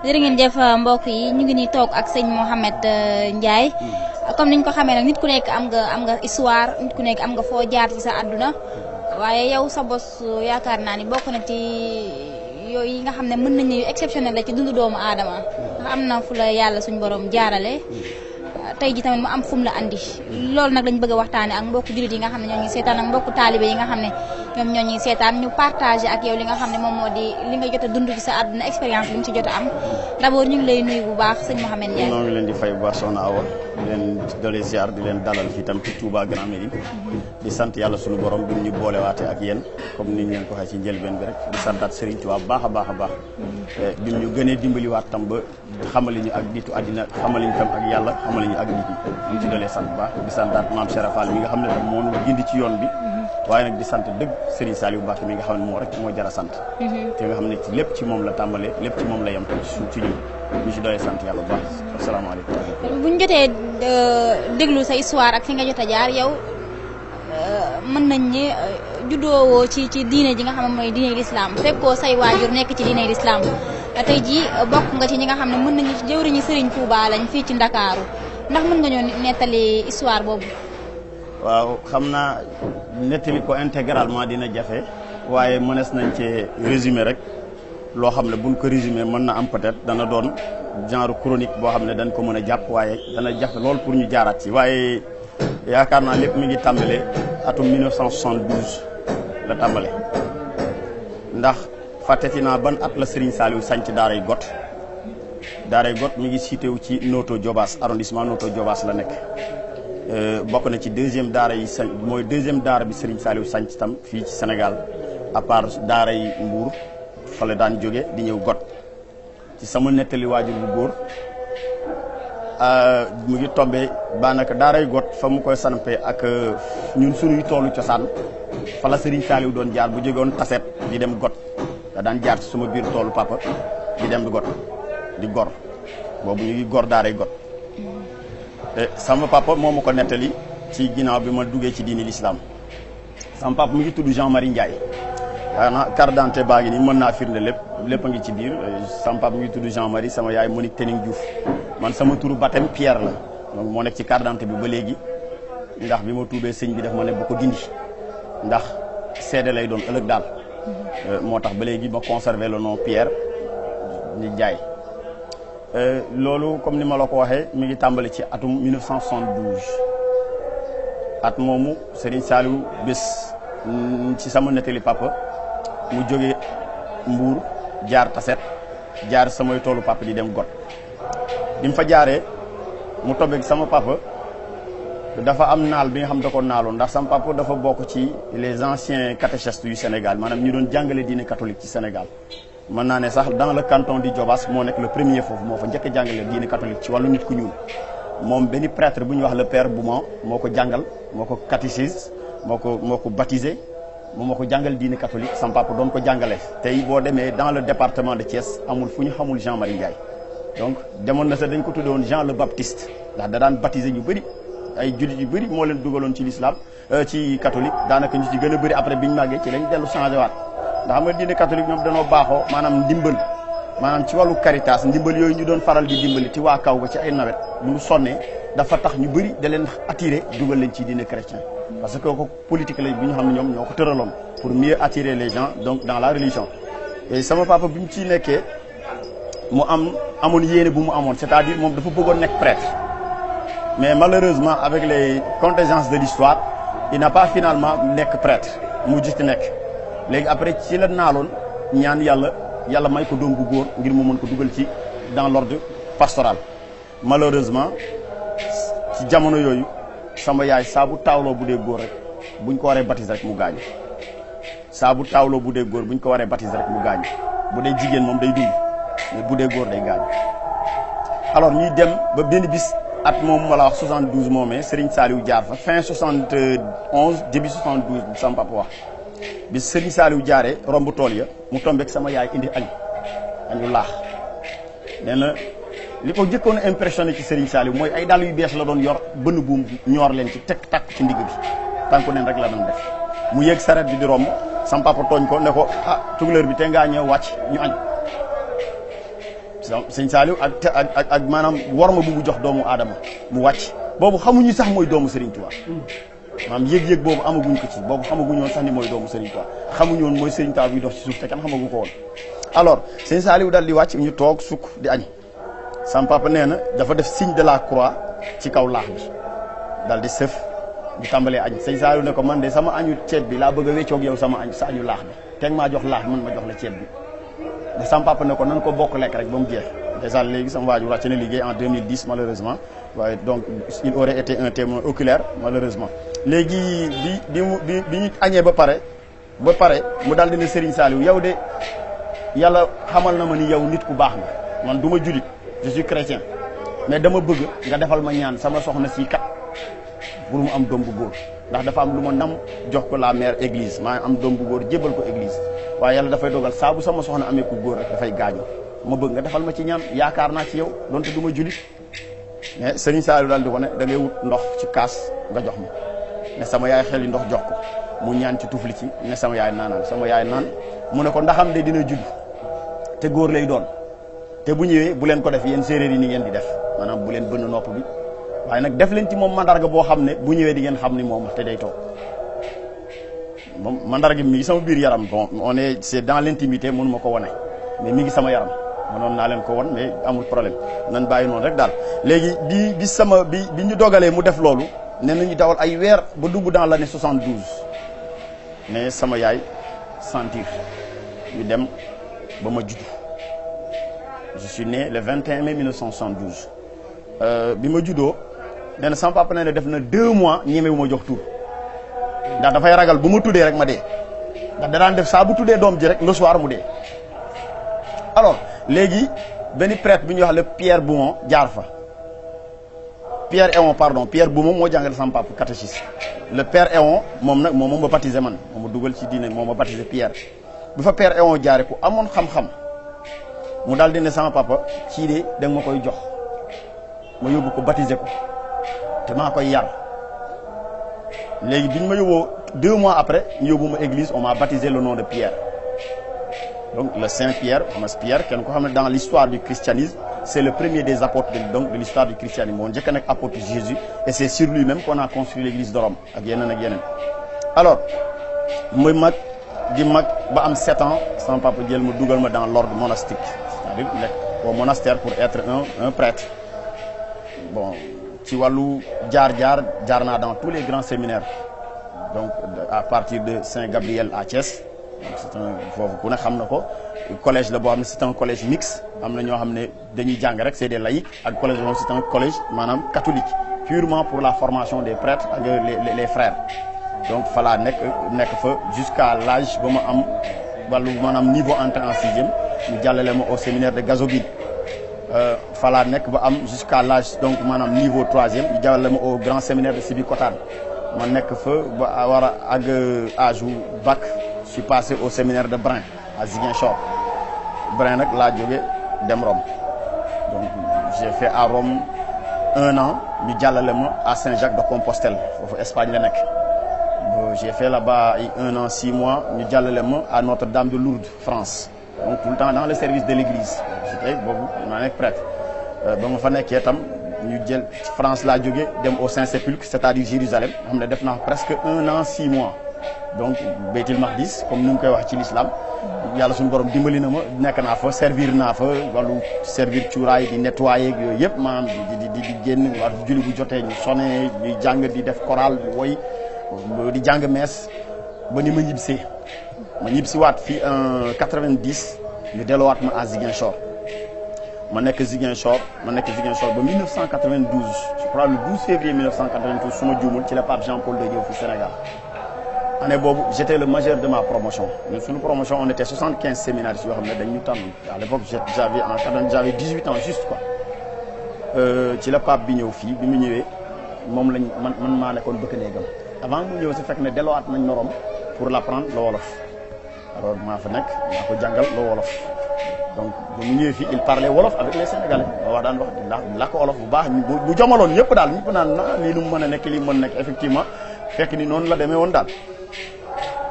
jërë ngeen jëf mbokk yi ñu ngi nii toog ak sëñ Mouhamed Ndiaye comme niñ ko xamee nag nit ku nekk am nga histoire nit ku nekk am nga foo jaar ci sa àdduna waaye yow sa bos yaakaar naa ni bokk na ci yooyu yi nga xam ne mën nañu exceptionnel la ci dundu doomu aadama am na fu la yàlla suñ borom jaarale tey ji tamit mu am fu mu la andi loolu nag lañ bëgg a waxtaane ak mbokku jullit yi nga xam ne ñoo ngi seetaan ak mbokku taalibe yi nga xam ne ñoom ñoo ñuy seetaan ñu partagé ak yow li nga xam ne moom moo di li nga jot a dund ci sa àdduna expérience bi nga ci jot a am d'abord ñu ngi lay nuyu bu baax sëñ Mouhamed Ndiaye. ñoo ngi leen di fay bu baax soxna Awa di leen doole ziar di leen dalal fii tam ci Touba Grand Médine di sant yàlla suñu borom bi ñu boolewaate ak yéen comme ni ñu leen ko waxee ci njëlbeen bi rek di santaat Serigne Touba bu baax a baax a baax bi ñu gënee dimbaliwaat tam ba xamali ñu ak nitu àddina xamali ñu tam ak yàlla xamali ñu ak nit ñi ñu ci doolee sant bu baax di santaat maam Cheikh Fall mi nga xam ne tam moo ñu gindi ci yoon bi waaye nag di sant dëgg Serigne Saliou Mbacké mi nga xam ne moo rek moo jara sant te nga xam ne ci lépp ci moom la tàmbalee lépp ci moom la yem ci ñun ñu ci doolee sant yàlla bu baax asalaamaaleykum. bu ñu jotee déglu sa histoire ak fi nga jot a jaar yow mën nañ ne juddoowoo ci diine ji nga xam ne mooy diine l'islam fekkoo say waajur nekk ci diine l'islam tey jii bokk nga ci ñi nga xam ne mën nañu ci jëwriñu Serigne Touba lañ fii ci Ndakaaru ndax mën nga ñoo nettali histoire boobu. waaw xam naa nettali ko intégralement dina jafe waaye mënees nañ ci résumé rek loo xam ne buñ ko résumé mën na am peut-être dana doon genre chronique boo xam ne dañ ko mën a jàpp waaye dana jafe lool pour ñu jaaraat ci waaye yaakaar naa lépp mi ngi tàmbale atum 1972 la tàmbale ndax fàtteti naa ban at la Serigne Saliou sanc daaray Got mi ngi siitéwu ci Notto Diobass arrondissement Notto Diobass la nekk bokk na ci deuxième daara yi sañ mooy deuxième daara bi Serigne Saliou sanc tam fii ci Sénégal à part daara yi Mbour fa la daan jóge di ñëw Got ci sama nettali waajur bu góor mu ngi tombé baanaka daaray Got fa mu koy sampee ak ñun suñuy toolu cosaan fa la Serigne Saliou doon jaar bu jógoon Taset di dem Got da daan jaar ci suma biir toolu papa di dem Got di gor boobu ñu ngi gor daaray Got sama papa moo ma ko nettali ci ginnaaw bi ma duggee ci diini l'islam sama papa mu ngi tudd Jean-Marie Ndiaye na carte d'identité baa ngi nii mën naa firnde lépp a ngi ci biir sama papa mu ngi tudd Jean-Marie sama yaay Monique Tening Diouf man sama turu baptême Pierre la donc moo nekk ci carte d'identité bi ba léegi ndax bi ma tuubee sëñ bi daf ma ne bu ko dindi ndax seede lay doon ëllëg daal moo tax ba léegi ma conservé le nom Pierre di Ndiaye loolu comme ni ma la ko waxee mi ngi tàmbali ci atum 1972 at moomu Serigne Saliou bés ci sama nettali papa mu jógee Mbour jaar Taset jaar samay toolu papa di dem Got bi mu fa jaaree mu tobeeg sama papa dafa am naal bi nga xam da ko naaloon ndax sama papa dafa bokk ci les anciens catéchistes yu Sénégal maanaam ñu doon jàngale diine catholique ci Sénégal mën naa ne sax dans le canton di Diobass moo nekk le premier foofu moo fa njëkk a jàngale diine catholique ci wàllu nit ku ñuul moom benn prêtre bu ñu wax le père Bouman moo ko jàngal moo ko catéchise moo ko baptisé moom moo ko jàngal diine catholique sama papa doon ko jàngale tey boo demee dans le département de Thiès amul fu ñu xamul Jean-Marie Ndiaye donc demoon na sax dañ ko tuddoon Jean le Baptiste ndax da daan baptisé ñu bëri ay jullit yu bëri moo leen dugaloon ci l'islam ci catholique daanaka ñu ci gën a bëri après biñu màggee ci lañ dellu changé waat ndax xam nga diine catholique ñoom danoo baaxoo maanaam ndimbal maanaam ci wàllu caritas ndimbal yooyu ñu doon faral di dimbali ci waa kaw ba ci ay nawet bu ñu sonnee dafa tax ñu bëri da leen attiré dugal leen ci diine chrétien parce que kooku politique la bi ñu xam ne ñoom ñoo ko tëraloon pour mieux attirer les gens donc dans la religion et sama papa bi mu ciy nekkee mu amoon yéene bu mu amoon c'est-à-dire moom dafa bëggoon nekk prêtre mais malheureusement avec les contingences de l'histoire il n'a pas finalement nekk prêtre mu ci nekk léegi après ci la naaloon ñaan yàlla may ko doom bu góor ngir mu mën ko dugal ci dans l'ordre pastoral malheureusement ci jamono yooyu sama yaay saa bu taawloo bu dee góor rek buñ ko waree baptiser rek mu gaañu saa bu taawloo bu dee góor buñ ko waree baptiser rek mu gaañu bu dee jigéen moom day dund mais bu dee góor day gaañu alors ñuy dem ba benn bis at moom ma la wax 72 moomee Serigne Saliou jaar fa fin 71 début 72 sama papa wax bi Serigne Saliou jaaree romb tool ya mu tombeek sama yaay indi añu laax nee na li ko jëkkoon a impressionné ci Serigne Saliou mooy ay dàll yu bees la doon yor bënn buum ñoor leen ci teg takk ci ndigg bi tànku neen rek la doon def mu yéeg saret bi di romb sama papa tooñ ko ne ko tukulóor bi te ngaa ñëw wàcc ñu añ sëñ Saliou ak maanaam worma bu mu jox doomu aadama mu wàcc boobu xamuñu sax mooy doomu Serigne Touba maanaam yëg-yëg boobu amaguñ ko ci boobu xamaguñu woon sax ni mooy doomu Serigne Touba xamuñu woon mooy Serigne Touba buy dox ci suuf te kenn xamagu ko woon. alors sëñ Saliou daal di wàcc ñu toog sukk di añ sama papa nee na dafa def signe de la croix ci kaw laax bi daal di sëf di tàmbalee añ sëñ Saliou ne ko man de sama añu ceeb bi laa bëgg a wéccoog yow sa añu laax bi teg maa jox laax man ma jox la ceeb bi de sama papa ne ko nan ko bokk lekk rek ba mu jeex déjà léegi sama waajur wàcc na liggéey en 2010 malheureusement waaye donc il aurait été un témoin oculaire malheureusement léegi bi ñu añee ba pare mu daal di ne Serigne Saliou yow de yàlla xamal na ma ni yow nit ku baax nga man du ma julit je suis chrétien mais dama bëgg nga defal ma ñaan sama soxna si kat pour mu am doom bu góor ndax dafa am lu ma nam jox ko la mère église maa am doom bu góor jébbal ko église waaye yàlla dafay dogal saa bu sama soxna amee ku góor rek dafay gaañu ma bëgg nga defal ma ci ñaan yaakaar naa ci yow donte du ma julit mais Serigne Saliou daal di ko ne da ngay wut ndox ci kaas nga jox ma ne sama yaay xel yi ndox jox ko mu ñaan ci tufli ci ne sama yaay naanal sama yaay naan mu ne ko ndaxam de dina judd te góor lay doon te bu ñëwee bu leen ko def yéen séeréer yi ni ngeen di def maanaam bu leen bënn nopp bi waaye nag def leen ci moom mandarga boo xam ne bu ñëwee di ngeen xam ni moom te day toog moom mandarga mi ngi sama biir yaram bon c'est dans l'intimité mënu ma ko wane mais mi ngi sama yaram mënoon naa leen ko won mais amul problème nan bàyyi noonu rek daal léegi bi ñu dogalee mu def loolu ne nañu dawal ay weer ba dugg dans l'année 72 mais sama yaay sentir ñu dem ba ma juddu je suis né le 21 mai 1972 bi ma juddoo nee na sama papa nee na def na 2 mois ñemewu ma jox tur ndax dafay ragal bu ma tuddee rek ma dee ndax da daan def saa bu tuddee doom ji rek le soir mu dee. alors léegi benn prêtre bi ñuy wax le Pierre Boumon jaar fa Pierre Boumon moo jàngale sama papa catéchisme le Père Éon moom nag moom ma baptisé man moom ma dugal ci diine moom ma baptisé Pierre bi fa Père Éon jaare ku amoon xam-xam mu daal di ne sama papa kii de da nga ma koy jox ma yóbbu ko baptisé ko te maa koy yar léegi biñ ma yóbboo 2 mois après ñu yóbbu ma église on m'a baptisé le nom de Pierre donc le Saint Pierre Thomas Pierre kenn ko xam ne dans l'histoire du christianisme c'est le premier des apôtres de l'histoire du christianisme moo njëkk a nekk apôtre Jésus et c'est sur lui-même qu'on a construit l'église de Rome ak yeneen alors muy mag di mag ba am 7 ans sama papa jël ma dugal ma dans l'ordre monastique c'est-à-dire nekk au monastère pour être un prêtre bon ci wàllu jaar naa dans tous les grands séminaires donc à partir de Saint-Gabriel à Thiès c'est un foofu ku ne xam na ko collège la boo xam ne c'est un collège mixte am na ñoo xam ne dañuy jàng rek c'est des laïcs ak collège boobu c'est un collège maanaam catholique purement pour la formation des prêtres ak les frères donc fa laa nekk fa jusqu'à l'âge ba ma am wàllu maanaam niveau entrée en 6e ñu jàllale ma au séminaire de Gazobine fa laa nekk ba am jusqu'à l'âge donc maanaam niveau 3e ñu jàllale ma au grand séminaire de Sébikotane ma nekk fa ba war a àgg âge u bac je suis passé au séminaire de Brin à Ziguinchor Brin nag laa jóge dem Rome donc j'ai fait à Rome 1 an ñu jàllale ma à Saint-Jacques de Compostelle foofu Espagne la nekk j'ai fait là-bas 1 an 6 mois ñu jàllale ma à Notre-Dame de Lourdes France donc tout le temps dans le service de l'église j'étais boobu maa nekk prêtre ba ma fa nekkee tam ñu jël France laa jóge dem au Saint-Sépulcre c'est-à-dire Jérusalem nga xam ne def naa presque 1 an 6 mois donc Beytil Maqdis comme ni mu koy wax ci l'islam yàlla suñu borom dimbali na ma nekk naa fa servir naa fa wàllu servir cuuraay di nettoyer ak yooyu yëpp maanaam di génn war julli bu jotee ñu sonné ñuy jàng di def chorale di woy di jàng mees ba ni ma ñibbisi waat fii en 90 ñu delluwaat ma à Ziguinchor ma nekk Ziguinchor ba 1992 je crois le 12 février 1992 su ma juumul ci la Pape Jean-Paul II ñëw fi Sénégal année boobu j'étais le majeur de ma promotion ñun suñu promotion on était 75 séminaristes yoo xam ne dañ ñu tànn à l'époque j'avais 18 ans juste quoi ci la Pape bi ñëw fii bi mu ñëwee moom lañ man maa nekkoon bëkk néegam avant mu ñëw si fekk ne delluwaat nañ Rome pour l'apprendre le wolof alors maa fa nekk maa ko jàngal le wolof donc bu mu ñëwee fii il parlait wolof avec les Sénégalais wax daan wax di làkk wolof bu baax bu jomaloon ñëpp daal ñëpp naan na lii nu mu mën a nekk lii mën nekk effectivement fekk ni noonu la demee woon daal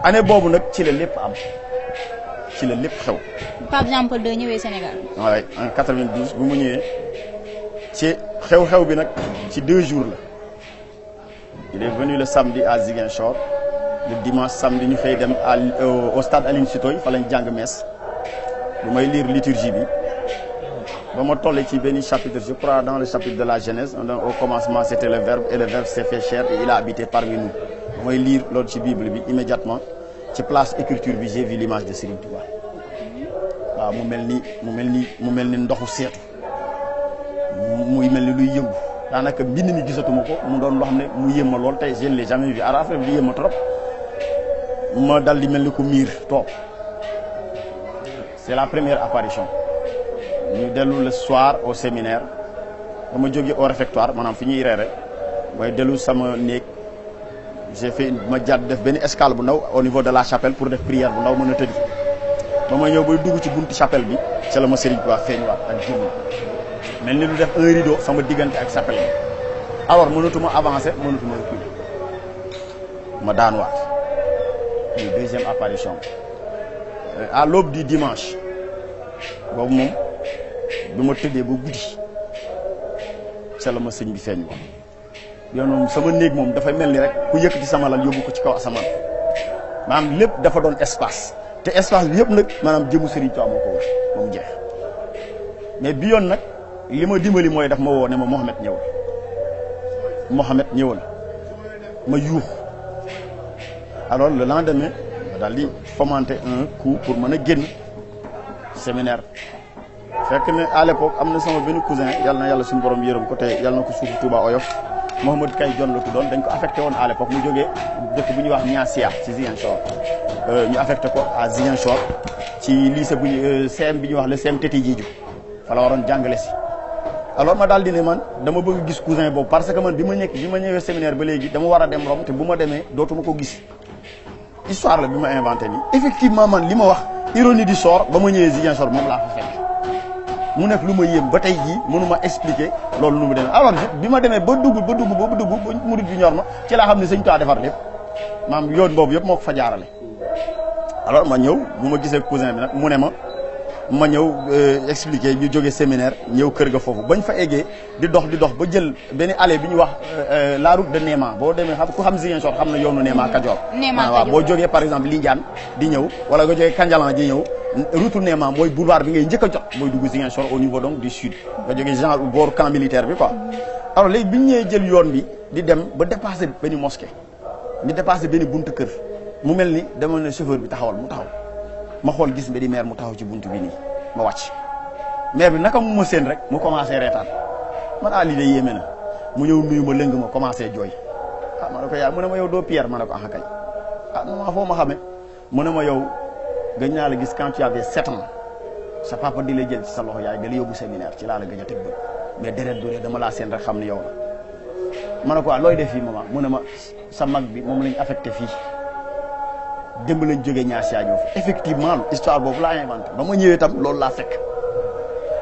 année boobu nag ci la lépp am ci la lépp xew. Pape Jean Paul II ñëwee Sénégal. waaye en 92 bu mu ñëwee ci xew-xew bi nag ci 2 jours la il est venu le samedi à Ziguinchor le dimanche samedi ñu xëy dem au stade Aline Sitoé fa lañ jàng messe bu may lire liturgie bi ba ma toll ci benn chapitre je crois dans le chapitre de la Genèse au commencement c'était le verbe et le verbe s'est fait chair et il a habité parmi nous ba may lire loolu ci Bible bi immédiatement ci place écriture bi j'ai vu l'image de Serigne Touba waaw mu mel ni ndoxu seetu muy mel ni luy yëngu daanaka mbind mi gisatuma ko mu doon loo xam ne mu yéem ma lool tey je ne l'ai jamais vu à affaire bi yéem ma trop ma dal di mel ni ku miir toog c'est la première apparition ñu dellu le soir au séminaire ba ma jógee au réfectoire maanaam fi ñuy reere mooy dellu sama néeg j'ai fait ma jàdd def benn escale bu ndaw au niveau de la chapelle pour def prière bu ndaw mën a tëddi ba ma ñëw bay dugg ci buntu chapelle bi ca la ma Serigne Touba feeñuwaat ak jëmm mel ni lu def un rideau sama diggante ak chapelle bi alors mënatuma avancer mënatuma reculer ma daanuwaat une deuxième apparition à l'aube du dimanche boobu moom bi ma tëddee ba guddi ca la ma sëñ bi feeñuwaat yow moom sama néeg moom dafay mel ni rek ku yëkkati sama lal yóbbu ko ci kaw asamaan maanaam lépp dafa doon espace te espace bi yëpp nag maanaam jëmu Serigne Touba moo ko wax moom jeex mais bi yoon nag li ma dimbali mooy daf ma woo ne ma Mohamed ñëwal ma yuux alors le lendemain ma daal di fomenter un coup pour mën a génn séminaire fekk ne à l'époque am na sama benn cousin yàlla na yàlla suñu borom yërëm ko te yàlla na ko suufu Touba oyof Mouhamadou Kay Jon la tuddoon dañ ko affecté woon à l'époque mu jógee dëkk bu ñuy wax Niassia ci Ziguinchor ñu affecté ko à Ziguinchor ci lycée bu ñu CM bi ñuy wax le CM Téti Diédhiou fa la waroon jàngale si alors ma daal di ne man dama bëgg gis cousin boobu parce que man bi ma ñëwee séminaire ba léegi dama war a dem Rome te bu ma demee dootuma ko gis histoire la bi ma inventé nii effectivement man li ma wax ironie du sort ba ma ñëwee Ziguinchor moom laa fa fekk mu nekk lu ma yéem ba tey jii mënuma expliquer loolu nu mu demee alors bi ma demee ba dugg ba murid bi ñor ma ci laa xam ne sëñ Tuubaa defar lépp maam yoon boobu yëpp moo ko fa jaarale alors ma ñëw bu ma gisee cousin bi nag mu ne ma ñëw expliquer ñu jógee séminaire ñëw kër ga foofu bañ fa eggee di dox ba jël benn allée bi ñu wax la route de Néma boo demee xam ku xam Ziguinchor xam na yoonu Néma Kajoor waaw boo jógee par exemple Lindiane di ñëw wala nga jógee Kandialan di ñëw route Néma mooy boulevard bi ngay njëkk a jot booy dugg Ziguinchor au niveau donc du sud nga jógee genre booru camp militaire bi quoi alors léegi bi ñu ñëwee jël yoon bi di dem ba dépassé benn mosquée ñu dépassé benn buntu kër mu mel ni dama ne chauffeur bi taxawal mu taxaw ma xool gis mbedi maire mu taxaw ci buntu bi nii ma wàcc maire bi naka mu ma seen rek mu commencé reetaan man lii de yéeme na mu ñëw nuyu ma lëng ma commencé jooy ma ne ko yaa mu ne ma yow doo Pierre ma ne ko kay ma foo ma xamee mu ne ma yow gëj naa la gis quand tu avais 7 ans sa papa di la jël ci sa loxo yaay da la yóbbu séminaire ci laa la gëj a teg bët mais deret du dama laa seen rek xam ne yow la ma ne ko looy def fii maman mu ne ma sa mag bi moom lañ affecté fii démb lañ jógee Niassia ñëw fi effectivement histoire boobu laa inventé ba ma ñëwee tam loolu laa fekk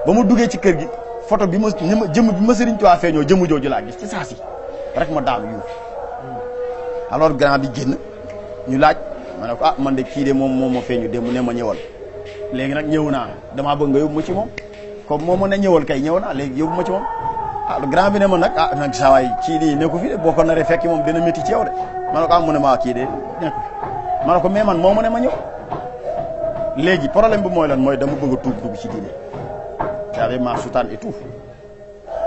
ba ma duggee ci kër gi photo bi ma jëmm bi ma Serigne Touba feeñoo jëmm jooju laa gis ci saa si rek ma daanu yuuf alors grand bi génn ñu laaj ma ne ko man de kii de moom ma feeñu démb ne ma ñëwal léegi nag ñëw naa damaa bëgg nga yóbbu ma ci moom comme moom ma ne ñëwal kay ñëw naa léegi yóbbu ma ci moom grand bi ne ma nag nag saa waay kii de nekku fi de boo ko naree fekki moom dina métti ci yow de ma ne ko mu ne ma kii de nekku fi ma ne ko mais man moo ma ne ma ñëw léegi problème bi mooy lan mooy dama bëgg a tuub dugg ci diine j'avais ma soutane et tout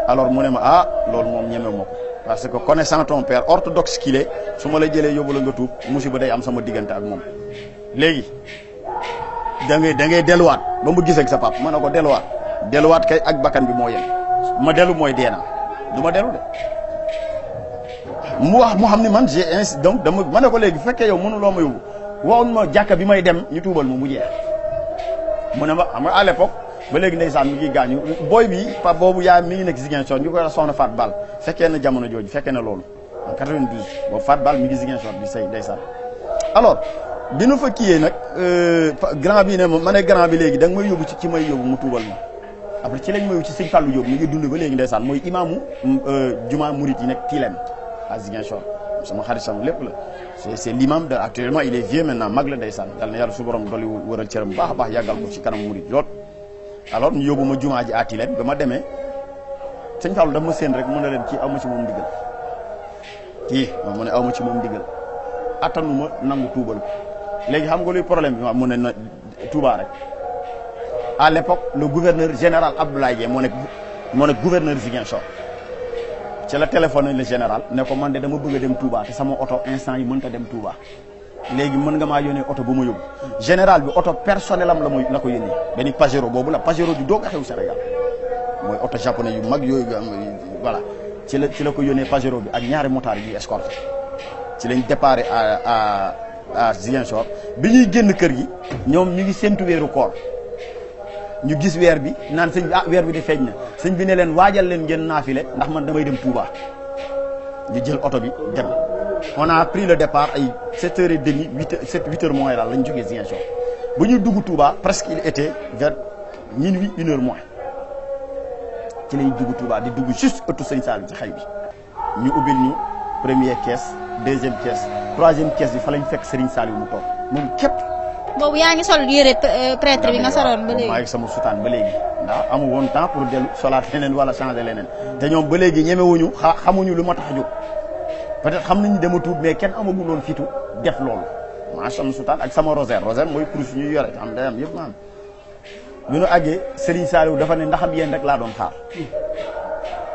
alors mu ne ma loolu moom ñeme ma ko parce que connaissant ton père orthodoxe qu'il est su ma la jëlee yóbbu la nga tuub musiba day am sama diggante ak moom léegi da ngay delluwaat ba mu gisee ak sa pap ma ne ko delluwaat kay ak bakkan bi moo yem ma dellu mooy dee naa du ma dellu de mu wax mu xam ni man j'ai ainsi donc dama ma ne ko léegi fekkee yow mënuloo ma yóbbu waxoon ma jàkka bi may dem ñu tuubal ma mu jeex mu ne ma xam nga à l'époque ba léegi ndeysaan mi ngi gaañu booy bi pa boobu yaa mi ngi nekk Ziguinchor ñu koy wax soxna Fat Bal fekkee na jamono jooju fekkee na loolu en 92 boobu Fat Bal mi ngi Ziguinchor bi say ndeysaan alors bi nu fa kiyee nag grand bi ne ma ne grand bi léegi da nga may yóbbu ci may yóbbu mu tuubal ma après ci lañ ma yóbbu ci sëñ Fallou Diop mi ngi dund ba léegi ndeysaan mooy imaamu juma murit yi nekk Tilène à Ziguinchor sama xarit sama lépp la c'est l'imam de actuellement il est vieux maintenant mag la ndeysaan yal na yàlla su borom dolli wëral cëram bu baax a baax yàggal ko ci kanam murid lool. alors ñu yóbbu ma jumaa ji aati leen ba ma demee sëñ Fallou dama séen rek mu ne leen kii aw ma ci moom ndigal kii moom mu ne aw ma ci moom ndigal attanuma nangu tuubal ko léegi xam nga luy problème bi ma mu ne na Touba rek à l'époque le gouverneur général Abdoulaye Dieng moo nekk gouverneur Ziguinchor ci la téléphoné le général ne ko man de dama bëgg a dem Touba te sama oto instant yi mënta dem Touba léegi mën nga maa yónnee oto bu ma yóbbu général bi oto personnel am la ko yónnee benn Pajero boobu la Pajero du doog a xew Sénégal mooy oto japonais yu mag yooyu voilà ci la ko yónnee Pajero bi ak ñaari motards yi escorté ci lañ déparé à Ziguinchor bi ñuy génn kër gi ñoom ñu ngi séntu weeru koor ñu gis weer bi naan sëñ bi weer bi de feeñ na sëñ bi ne leen waajal leen ngeen naafile ndax man damay dem Touba ñu jël oto bi dem on a pris le départ ay 7h30 8h moins daal lañ jógee Ziguinchor bu ñu dugg Touba presque il était vers minuit 1h moins ci lañ dugg Touba di dugg juste ëttu sëñ Saliou ci xay bi ñu ubbil ñu première caisse deuxième caisse troisième caisse bi fa lañ fekk Serigne Saliou mu toog moom képp. boobu yaa ngi sol yére prêtre bi nga soloon ba léegi. maa ngi sama sutaan ba léegi ndax amu woon temps pour dellu solaat leneen wala changer leneen te ñoom ba léegi ñemewuñu xamuñu lu ma tax a jóg peut-être xam nañu dama tuub mais kenn amagul woon fitu def loolu maa sama sutaan ak sama rosaire mooy kurus ñuy yore xam day am yëpp ma am ñu nu àggee Serigne Saliou dafa ne ndaxam yéen rek laa doon xaar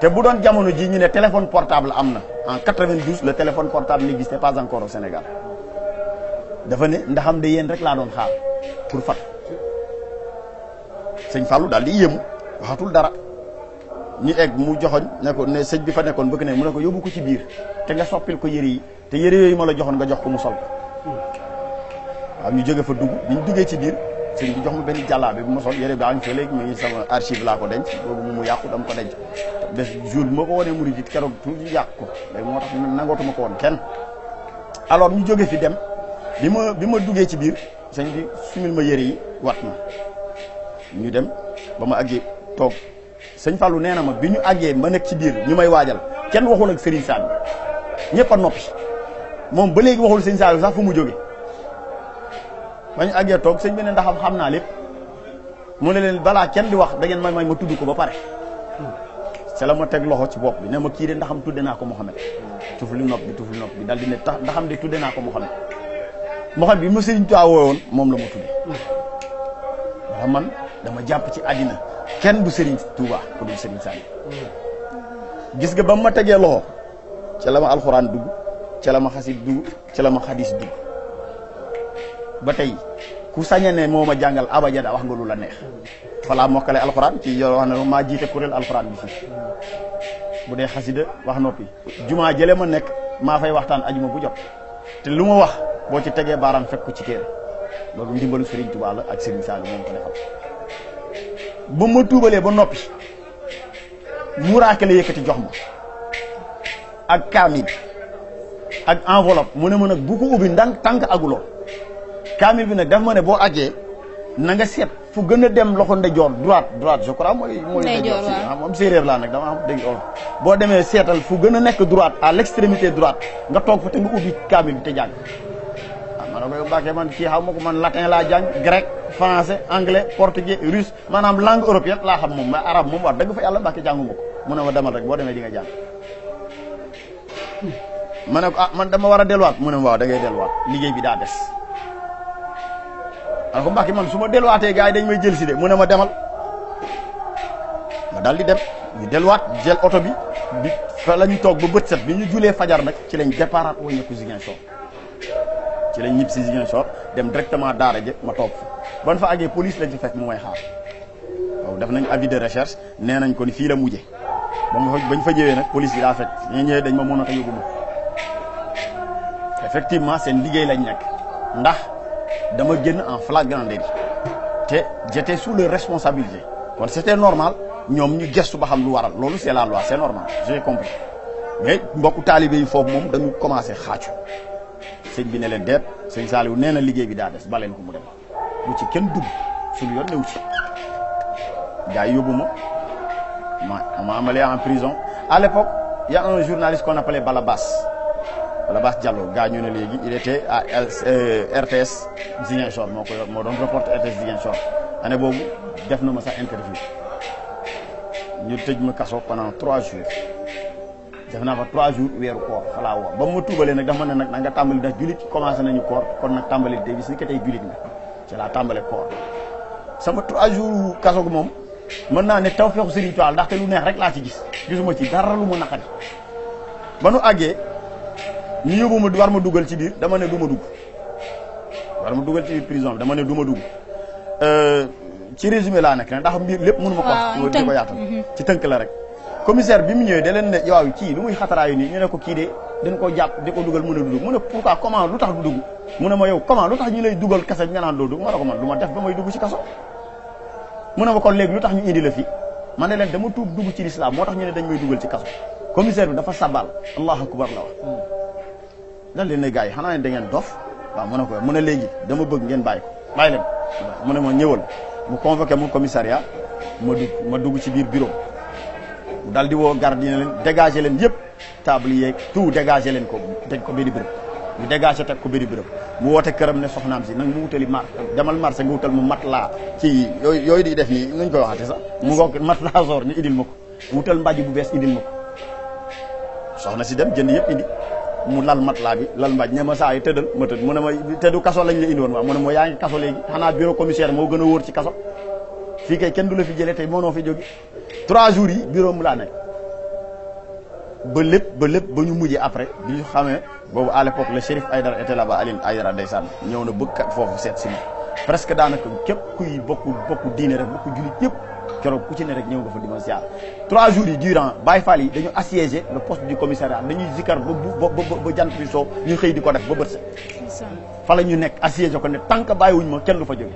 te bu doon jamono ji ñu ne téléphone portable am na en 92 le téléphone portable n'existait pas encore au Sénégal dafa ne ndaxam de yéen rek laa doon xaar pour fat sëñ Fallou daal di yéemu waxatul dara ñu egg mu joxoñ ne ko ne sëñ bi fa nekkoon bëgg ne mu ne ko yóbbu ko ci biir te nga soppil ko yëre yi te yëre yooyu ma la joxoon nga jox ko mu sol ko waaw ñu jóge fa dugg bi ñu duggee ci biir sëñ bi jox ma benn jàllaabe bu ma sol yëre bi añ fa léegi mais sama archive laa ko denc boobu mu yàqu dama ko denc bés jour bi ma ko wanee murid it keroog tuuti yàq ko léegi moo tax nangootuma ko woon kenn alors ñu jóge fi dem bi ma duggee ci biir sëñ bi sumil ma yëre yi wat ma ñu dem ba ma àggee toog sëñ Fallou nee na ma bi ñu àggee ma nekk ci biir ñu may waajal kenn waxul ak Serigne Saliou ñëpp a noppi moom ba léegi waxul Serigne Saliou sax fu mu jóge ba ñu àggee toog sëñ bi ne ndax xam naa lépp mu ne leen balaa kenn di wax da ngeen may ma tudd ko ba pare c'est la ma teg loxo ci bopp bi ne ma kii de ndaxam tudde naa ko Mouhamed tufli nopp bi dal di ne tax ndaxam de tudde naa ko Mouhamed bi ma Serigne Touba woowoon moom la ma tudde ndax man dama jàpp ci àddina kenn du Serigne Touba ku dul Serigne Saliou gis nga ba ma tegee loxo ca la ma alxuraan dugg ca la ma xasit dugg ca la ma xadis dugg ba tey ku sañe ne moo ma jàngal abajada wax nga lu la neex falaa mokkale alxuraan ci yoo wax ne maa jiite kuréel alxuraan bi fii bu dee xasida wax noppi jumaa jële ma nekk maa fay waxtaan ajuma bu jot te lu ma wax boo ci tegee baaraam fekk ko ci téere loolu ndimbalu Serigne Touba la ak Serigne Saliou moom ko defal ba ma tuubalee ba noppi muraake la yëkkati jox ma ak kaamil ak enveloppe mu ne ma nag bu ko ubbi ndànk tànk aguloo kaamil bi nag daf ma ne boo àggee na nga seet fu gën a dem loxo ndeyjoor droite je crois mooy ndeyjoor si moom séeréer laa nag dama am dégg olof boo demee seetal fu gën a nekk droite à l'extrémité droite nga toog fa te nga ubbi kaamil bi te jàng ma ne ko Mbacke man kii xaw ma ko man latin laa jàng grec français anglais portugais russe maanaam langue européenne laa xam moom mais arabe moom wax dëgg fa yàlla Mbacke jànguma ko mu ne ma demal rek boo demee di nga jàng ma ne ko man dama war a delluwaat mu ne ma waaw da ngay delluwaat liggéey bi daa des ma ne ko Mbacke man su ma delluwaatee gars yi dañ may jël si de mu ne ma demal ma daal di dem ñu delluwaat jël oto bi fa la ñu toog ba bët set bi ñu julee fajar nag ci lañ départ wàññeeku Ziguinchor ci lañ ñib si Ziguinchor dem directement daara ja ma toog fa ban fa àggee police lañ ci fekk mu may xaar waaw def nañ avis de recherche nee nañ ko ni fii la mujje bañ fa ñëwee nag police bi daa fekk ñoo ñëwee dañ ma mën a yóbbu ma effectivement seen liggéey lañ nekk ndax dama génn en flagrant délit te j'étais sous leur responsabilité kon c'était normal ñoom ñu gestu ba xam lu waral loolu c'est la loi c'est normal j'ai compris mais mbokku taalibe yi foofu moom dañu commencé xaacu sëñ bi ne leen deet sëñ Saliou nee na liggéey bi daa des baleen ko mu dem bu ci kenn dugg suñu yoon newu ci gars yi yóbbu ma amalee en prison à l'époque il y a un journaliste qu'on appelait Balabas wala Bass Diallo gaañu na léegi il était à RTS Ziguinchor moo ko yor moo doon reporter RTS Ziguinchor année boobu def na ma sax interview ñu tëj ma kaso pendant 3 jours def naa fa 3 jours weeru koor falaa woor ba ma tuubalee nag dafa ma ne nag na nga tàmbali ndax jullit commencé nañu koor kon nag tàmbali tey bis ni ko tey jullit nga ci laa tàmbale koor sama 3 jours kaso gu moom mën naa ne taw feexu Serigne Touba ndaxte lu neex rek laa ci gis gisuma ci dara lu ma naqari ba nu àggee ñu yóbbu ma war ma dugal ci biir dama ne du ma dugg war ma dugal ci biir prison bi dama ne du ma dugg ci résumé laa nekk ne ndax mbir lépp mënu ma ko di ko yaatal ci tënk la rek commissaire bi mu ñëwee da leen ne waaw kii lu muy xataraayu nii ñu ne ko kii de dañ ko jàpp di ko dugal mën a dugg mu ne pourquoi comment lu tax du dugg mu ne ma yow comment lu tax ñu lay dugal kase nga naan doo dugg ma ne ko man lu ma def ba may dugg ci kaso mu ne ma kon léegi lu tax ñu indi la fi ma ne leen dama tuub dugg ci lislaam moo tax ñu ne dañ may dugal ci kaso commissaire bi dafa sabal allahu akbar la wax dal leen ne gars yi xanaa ne da ngeen dof waaw mu ne ko mu ne léegi dama bëgg ngeen bàyyi ko bàyyi leen mu ne ma ñëwal mu convoqué mu commissariat ma dugg ci biir bureau mu dal di woo garde yi ne leen dégagé leen yëpp table yeeg tout dégagé leen ko teg ko benn béréb ñu dégagé teg ko benn béréb mu woote këram ne soxnaam si nag mu wutali demal marché nga wutal mu matelas ci yooyu di def nii nuñ koy waxate sax mu ngoog matelas sor ñu indil ma ko wutal mbàjj bu bees indil ma ko soxna si dem jënd yëpp indi mu lal matelas bi lal mbàjj ne ma saa yi tëddal ma tëdd mu ne ma tëddu kaso lañ la indi woon waaw mu ne ma yaa ngi kaso léegi xanaa bureau commissaire moo gën a wóor ci kaso fii kay kenn du la fi jëlee tey mënoo fi jóge 3 jours yi bureau mu laa nekk ba lépp ba ñu mujjee après bi ñu xamee boobu à l'époque le shérif Aïdara était là-bas Aline Aïdara ndeysaan ñëw na bëgg foofu seet si ma presque daanaka képp kuy bokku diine rek bokku jullit yëpp keroog ku ci ne rek ñëw nga fa di ma ziar 3 jours yi durant Baye Fall yi dañu assiégé le poste du commissariat dañuy zikkar ba jant bi soo ñu xëy di ko def ba bët set fa la ñu nekk assiégé ko ne tant que bàyyiwuñ ma kenn du fa jóge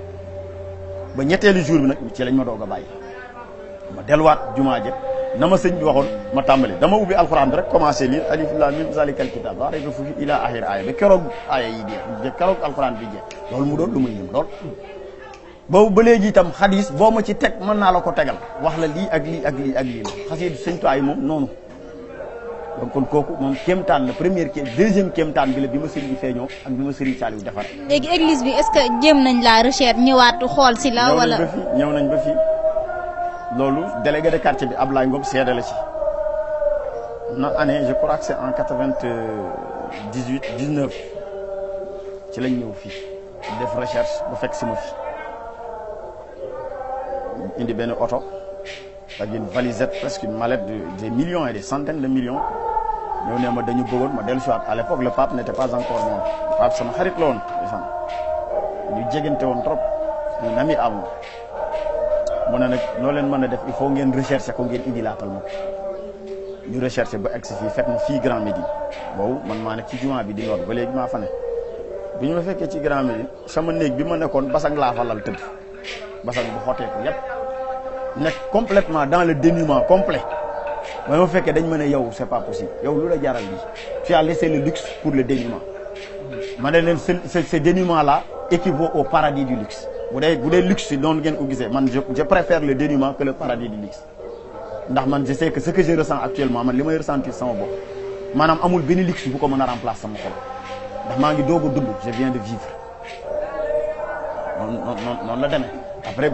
ba ñetteelu jour bi nag ci lañ ma doog a bàyyi ma delluwaat jumaa ja na ma sëñ bi waxoon ma tàmbali dama ubbi alxuraan bi rek commencé lire alif lam mim zalikal kitab laa rayba fiihi ila axir aaya ba keroog aaya yi jeex keroog alxuraan bi jeex loolu mu doon lu ma yëm lool boobu ba léegi itam xadis boo ma ci teg mën naa la ko tegal wax la lii ak lii ak lii ak lii la xasida sëñ Tuubaa yi moom noonu donc kon kooku moom kéemtaan la première deuxième kéemtaan bi la bi ma sëriñ bi feeñoo ak bi ma sëriñ Saliou defar léegi église bi est-ce que jéem nañ la recherche ñëwaat xool si la wala ñëw nañ ba fii loolu délégué de quartier bi Ablaye Ngom seede la ci na année je crois que c'est en 98 19 ci lañ ñëw fii def recherche ba fekk si ma fi indi benn oto ak une valisette presque une mallette des millions et des centaines de millions ñëw ne ma dañu bëggoon ma dellu si waat à l'époque le pape n'était pas encore mort le pape sama xarit la woon ñu jegante woon trop un ami à moi mu ne nag noo leen mën a def il faut ngeen rechercher ko ngeen indi laatal ma ñu rechercher ba egg si fii fekk ma fii Grand Médine boobu man maa nekk ci jumaa bi di noot ba léegi maa fa ne bi ñu ma fekkee ci Grand Médine sama néeg bi ma nekkoon basang laa fa lal tëdd basang bu xotteeku yépp nekk complètement dans le dénuement complet ba ma fekkee dañ ma ne yow c'est pas possible yow lu la jaral lii tu as laissé le luxe pour le dénuement ma ne leen ce dénuement là équivaut au paradis du luxe bu dee luxe si noonu ngeen ko gisee man je préfère le dénuement que le paradis du luxe ndax man je sais que ce que je ressens actuellement man li may ressentir sama bopp maanaam amul benn luxe bu ko mën a remplacer sama xol ndax maa ngi doog a dund je viens de vivre noonu la demee après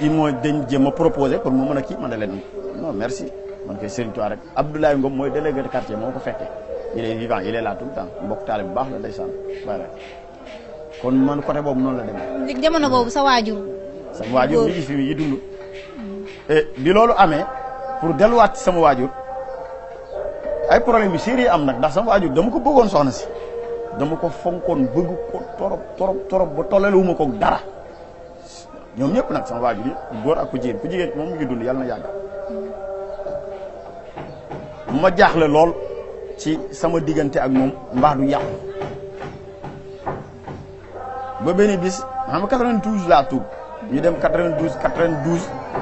il moo dañ jéem a proposé pour mu mën a kii man da leen non merci man koy Serigne Touba rek Abdoulaye Ngom mooy délégué de quartier moo ko fekkee il est vivant il est là tout le temps mbokk taale bu baax la ndeysaan voilà kon man côté boobu noonu la demee. jamono boobu sa waajur. sama waajur mi ngi fi yi dund. et bi loolu amee pour delluwaat ci sama waajur ay problème yu sérieux am nag ndax sama waajur dama ko bëggoon soxna si dama ko fonkoon bëgg ko torop ba tollale wu ma ko dara ñoom ñëpp nag sama waajur yi góor ak ku jigéen moom mu ngi dund yàlla na yàgg. ma jaaxle lool ci sama diggante ak moom mbaax du yàqu. ba benn bis xam nga 92 laa tuub ñu dem 92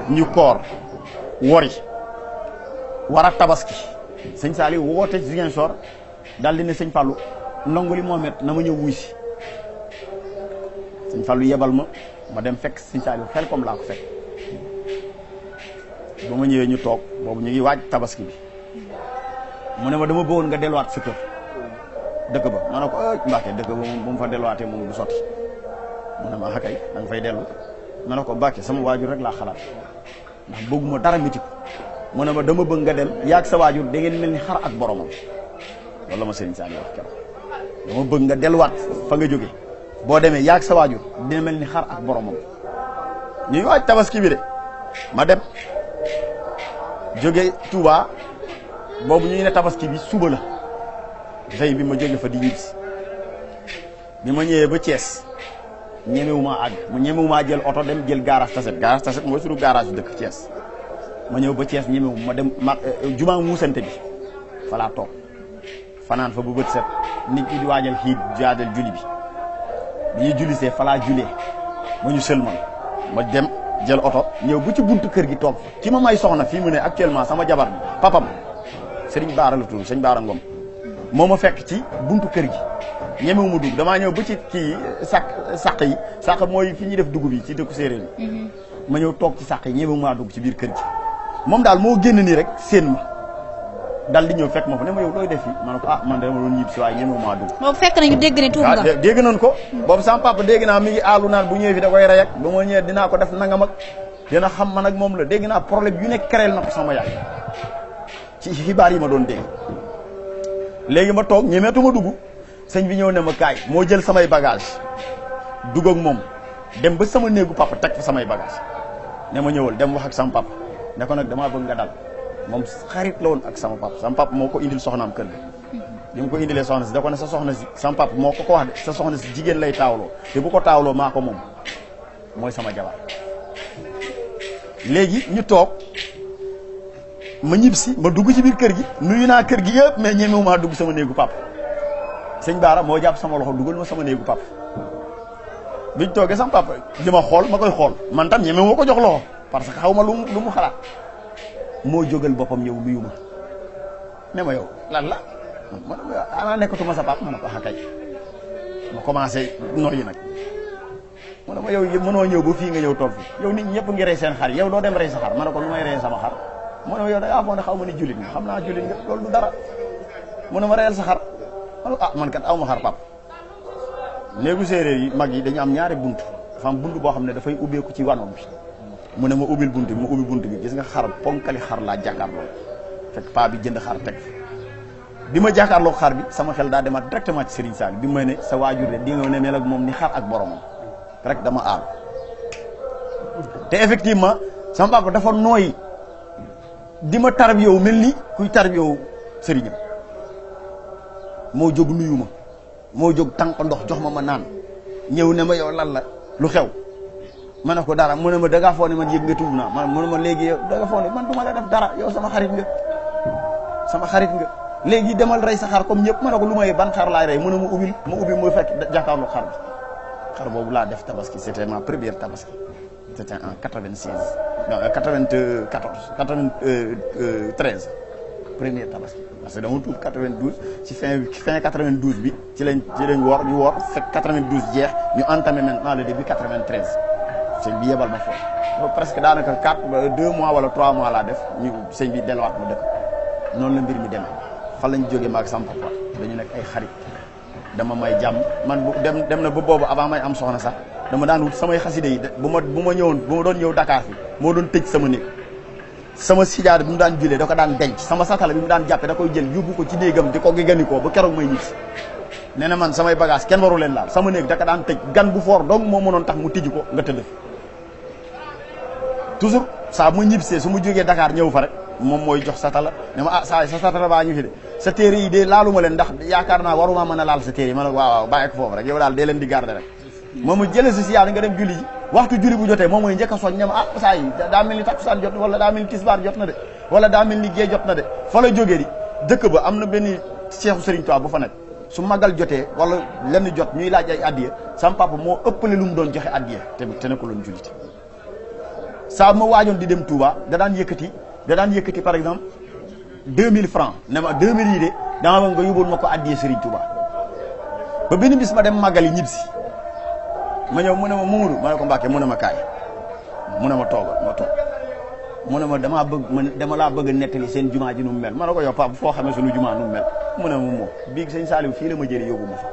ñu koor wori war a tabaski sëñ Saliou woote Ziguinchor daal di ne sëñ Fallou ndongo li Mohamed na ma ñëw wuy si sëñ Fallou yebal ma dem fekk sëñ Saliou xel comme laa ko fekk ba ma ñëwee ñu toog boobu ñu ngi waaj tabaski bi mu ne ma dama bëggoon nga delluwaat sa kër dëkk ba ma ne ko Mbàkke dëkk ba moom bu mu fa delluwaatee moom du sotti mu ne ma xakay da nga fay dellu ma ne ko Mbàkke sama waajur rek laa xalaat ndax bëgguma dara métti ko mu ne ma dama bëgg nga dem yaag sa waajur da ngeen mel ni xar ak boromam loolu la ma Serigne Saliou wax keroog dama bëgg nga delluwaat fa nga jóge boo demee yaag sa waajur dina mel ni xar ak boromam ñuy waaj tabaski bi de ma dem jóge Touba boobu ñuy ne tabaski bi suba la veille bi ma jóge fa di ñibbisi bi ma ñëwee ba Thiès ñemewumaa àgg mu ñemewumaa jël oto dem jël garage Tassette mooy suñu garage bi dëkk Thiès ma ñëw ba Thiès ñemewu ma dem jumaa muusante bi fa laa toog fanaan fa bu bët set nit ñi di waajal xiit jaadal julli bi ñuy jullisee fa laa julee ma ñu sëlmal ma dem jël oto ñëw bu ci buntu kër gi toog fa ki ma may soxna fii mu ne actuellement sama jabar bi papam Serigne Baara la tudd Serigne Baara Ngom moo ma fekk ci buntu kër gi ñemewu ma dugg damaa ñëw ba ci kii sàq mooy fi ñuy def dugub yi ci dëkku séeréer yi ma ñëw toog ci sàq yi ñemewu maa dugg ci biir kër gi moom daal moo génn nii rek séen ma dal di ñëw fekk ma fa ne ma yow looy def fii ma ne ko man dama doon ñib si waaye ñemewu maa dugg boobu fekk nañu dégg ne tuub nga dégg nañ ko boobu sama papa dégg naa mi ngi aalu naan bu ñëwee fi da koy rey ak ba ma ñëwee dinaa ko def nangam ak dina xam man ak moom la dégg naa problème yu nekk kereel na ko sama yaay ci xibaar yi ma doon dégg léegi ma toog ñemeetuma dugg sëñ bi ñëw ne ma kaay moo jël samay bagage dugg ak moom dem ba sama néegu papa teg fa samay bagage ne ma ñëwal dem wax ak sama papa ne ko nag damaa bëgg nga dal moom xarit la woon ak sama papa moo ko indil soxnaam kër ga bi mu ko indilee soxna si da ko ne sa soxna si sama papa moo ko wax de sa soxna si jigéen lay taawloo te bu ko taawloo maa ko moom mooy sama jabar léegi ñu toog ma ñib si ma dugg ci biir kër gi nuyu naa kër gi yëpp mais ñemewu maa dugg sama néegu papa sëñ Baara moo jàpp sama loxo dugal ma sama néegu papa biñ toogee sama papa di ma xool ma koy xool man tam ñemewu ma ko jox loxo parce que xaw ma lu mu xalaat moo jógal boppam ñëw nuyu ma ne ma yow lan la ma ne ma ana nekkatuma sa papa ma ne ko kay ma commencé noyyi nag mu ne ma yow mënoo ñëw ba fii nga ñëw toog fi yow nit ñëpp ngi rey seen xar yow doo dem rey sa xar ma ne ko lu may rey sama xar mu ne ma yow da ngaa foog ne xaw ma ni jullit nga xam naa jullit nga loolu du dara mu ne ma reyal sa xar ma ne ko man kat aw ma xar pap néegu séeréer yi mag yi dañu am ñaari bunt dafa am bunt boo xam ne dafay ubbeeku ci wanoom bi mu ne ma ubbil bunt bi ma ubbi bunt bi gis nga xar ponkali xar laa jàkkaarloo fekk paa bi jënd xar teg bi ma jàkkaarloo xar bi sama xel daa demaat directement ci Serigne Sall bi may ne sa waajur de di nga ne mel ak moom ni xar ak boromam rek dama aal te effectivement sama papa dafa nooy di ma tarbiyewu mel ni kuy tarbiyewu sëriñam moo jóg nuyu ma moo jóg tànk ndox jox ma naan ñëw ne ma yow lan la lu xew ma ne ko dara mu ne ma dangaa foo ne man yëg nga tuub naa man mu ne ma léegi yow danga foo ne man du ma la def dara yow sama xarit nga léegi demal rey sa xar comme ñëpp ma ne ko lu may ban xar laay rey mu ne ma ubbi ma fekk jàkkaarloo xar boobu laa def tabaski c'était ma première tabaski c'était en 96 non 93 première tabaski parce que dama tuub 92 ci fin 92 bi ci lañ woor ñu woor fekk 92 jeex ñu entamé maintenant le début 93 sëñ bi yebal ma foofu presque daanaka 2 mois wala 3 mois laa def ñu sëñ bi delluwaat ma dëkk noonu la mbir mi demee fan lañ jógee maag sama papa dañu nekk ay xarit dama may jàmm man bu dem na ba boobu avant may am soxna sax dama daan wut samay xaside yi bu ma doon ñëw Dakar fi moo doon tëj sama néeg sama sijaada bi mu daan julee da ko daan denc sama satala bi mu daan jàppe da koy jël yóbbu ko ci néegam di ko géganikoo ba keroog may ñibbisi nee na man samay bagage kenn waru leen laal sama néeg da ko daan tëj gan bu foor donc moo mënoon tax mu tijji ko nga tëdd toujours saa mu ñibbisee su ma jógee Dakar ñëw fa rek moom mooy jox satala ne ma saa sa satala baa ñu fi de sa téere yi de laaluma leen ndax yaakaar naa waruma mën a laal sa téere yi ma ne waaw bàyyi ko foofu rek yow daal dee leen di garder rek moom mu jëlee si siyaada nga dem julli ji waxtu julli bu jotee moom mooy njëkk a soñ ne ma saa yi daa mel ni takkusaan jot wala daa mel ni tisbaar jot na de wala daa mel ni gée jot na de fa la jógee di dëkk ba am na benn Seexu Sëriñ Tuubaa bu fa nekk su magal jotee wala lenn jot ñuy laaj ay addiya sama papa moo ëppale lu mu doon joxe addiya te ne ko loon julliti saa ma waajoon di dem Touba da daan yëkkati par exemple 2000 francs ne ma 2000 yi de dama bëgg nga yóbbul ma ko addiya Sëriñ Tuubaa ba benn bis ma dem magal yi ñibbisi ma ñëw mu ne ma Mamadou ma ne ko Mbàkke mu ne ma kaay mu ne ma toogal ma toog mu ne ma dama laa bëgg a nettali seen jumaa ji nu mu mel ma ne ko yow Pape foo xamee suñu jumaa nu mu mel mu ne moom bii sëñ Saliou fii la ma jëlee yóbbu ma fa